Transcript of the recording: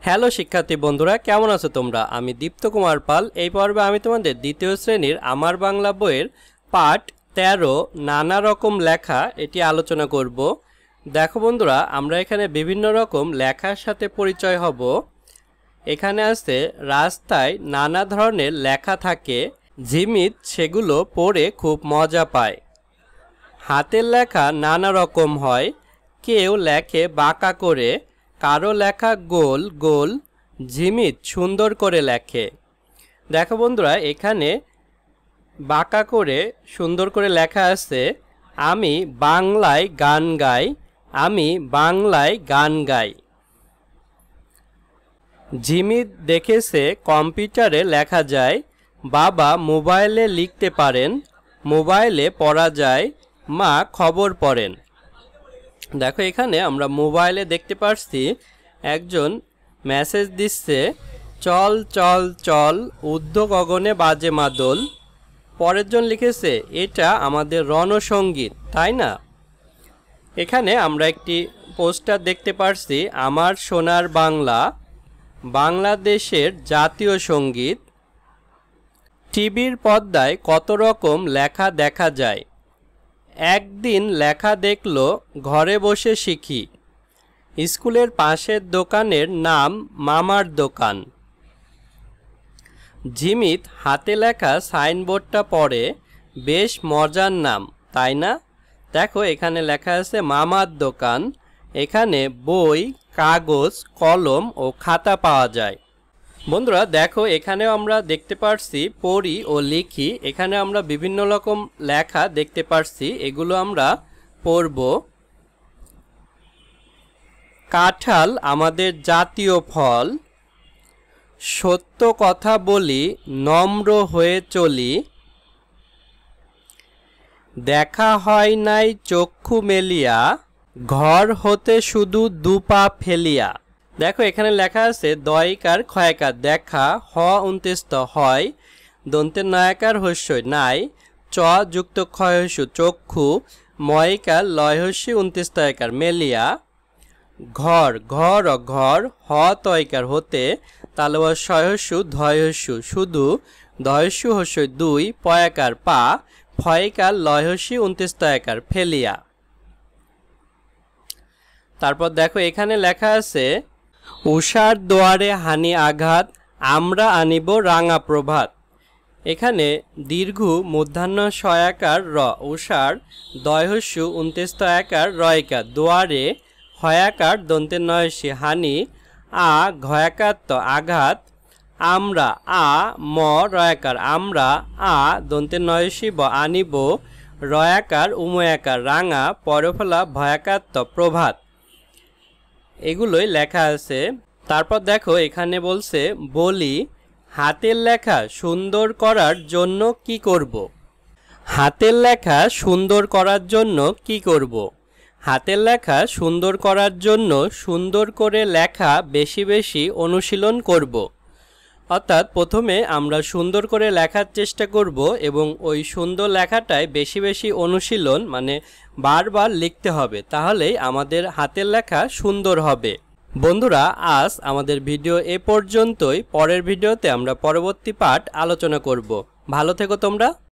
Hello শিক্ষার্থী বন্ধুরা, কেমন আছো তোমরা? আমি দীপ্ত কুমার পাল। এই পর্বে আমি তোমাদের দ্বিতীয় শ্রেণীর আমার বাংলা বইয়ের পাঠ 13 নানা রকম লেখা এটি আলোচনা করব। দেখো বন্ধুরা, আমরা এখানে বিভিন্ন রকম লেখার সাথে পরিচয় হব। এখানে আছে রাস্তায় নানা ধরনের লেখা থাকে, জিমিত সেগুলো পড়ে খুব মজা পায়। হাতের লেখা নানা রকম হয়, কেউ লেখে বাঁকা করে, কারো লেখা গোল গোল, জিমিত সুন্দর করে লেখে। দেখো বন্ধুরা, এখানে বাঁকা করে সুন্দর করে লেখা আছে, আমি বাংলায় গান গাই, আমি বাংলায় গান গাই। জিমিত দেখেছে কম্পিউটারে লেখা যায়, বাবা মোবাইলে লিখতে পারেন, মোবাইলে পড়া যায়, মা খবর পড়েন। দেখো এখানে আমরা মোবাইলে দেখতে পাচ্ছি একজন মেসেজ দিচ্ছে, চল চল চল ঊর্ধ্ব গগনে বাজে মাদল। পরের জন লিখেছে, এটা আমাদের রণসঙ্গীত, তাই না? এখানে আমরা একটি পোস্টার দেখতে পাচ্ছি, আমার সোনার বাংলা, বাংলাদেশের জাতীয় সঙ্গীত। টিভির পর্দায় কত রকম লেখা দেখা যায়, একদিন লেখা দেখলো ঘরে বসে শিখি, স্কুলের পাশের দোকানের নাম মামার দোকান। জিমিত হাতে লেখা সাইনবোর্ডটা পড়ে, বেশ মজার নাম, তাই না? দেখো এখানে লেখা আছে মামার দোকান। এখানে বই, কাগজ, কলম ও খাতা পাওয়া যায়। বন্ধুরা দেখো, এখানেও আমরা দেখতে পারছি পড়ি ও লিখি। এখানে আমরা বিভিন্ন রকম লেখা দেখতে পারছি, এগুলো আমরা পড়ব। কাঁঠাল আমাদের জাতীয় ফল, সত্য কথা বলি, নম্র হয়ে চলি, দেখা হয় নাই চক্ষু মেলিয়া, ঘর হতে শুধু দুপা ফেলিয়া। দেখো এখানে লেখা আছে দয়কার ক্ষয়কার, দেখা, হ উন্তেস্ত হয়, দন্তের নয়াকার হস্যই নাই, চ যুক্ত ক্ষয়স্য চক্ষু, ময়কার লয়হস্যি উন্তেস্তয়কার মেলিয়া, ঘর, ঘর ঘর, হ তয়কার হতে, তালবা সহস্যু ধয়স্যু শুধু, ধয়স্যু হস্যই দুই, পয়াকার পা, ফয়কার লয়হস্যি উন্তেস্তয়কার ফেলিয়া। তারপর দেখো এখানে লেখা আছে, উষার দোয়ারে হানি আঘাত, আমরা আনিব রাঙা প্রভাত। এখানে দীর্ঘ মূর্ধন্য সয়াকার র, উষার দয়হস্যু উন্তেস্তয়াকার রয়কার, দোয়ারে হয়াকার দন্তের নয়সী হানি, আ ঘয়াকার ত আঘাত, আমরা, আ ম রয়াকার আমরা, আ দন্তের নয়সী ব আনিব, রয়াকার উময়াকার রাঙা, পরফলা ভয়াকার ত প্রভাত। এগুলোই লেখা আছে। তারপর দেখো এখানে বলছে, বলি হাতের লেখা সুন্দর করার জন্য কি করব? হাতের লেখা সুন্দর করার জন্য কি করব? হাতের লেখা সুন্দর করার জন্য সুন্দর করে লেখা বেশি বেশি অনুশীলন করব। অর্থাৎ প্রথমে আমরা সুন্দর করে লেখার চেষ্টা করব এবং ওই সুন্দর লেখাটায় বেশি বেশি অনুশীলন, মানে বারবার লিখতে হবে, তাহলেই আমাদের হাতের লেখা সুন্দর হবে। বন্ধুরা, আজ আমাদের ভিডিও এ পর্যন্তই। পরের ভিডিওতে আমরা পরবর্তী পাঠ আলোচনা করব। ভালো থেকো তোমরা।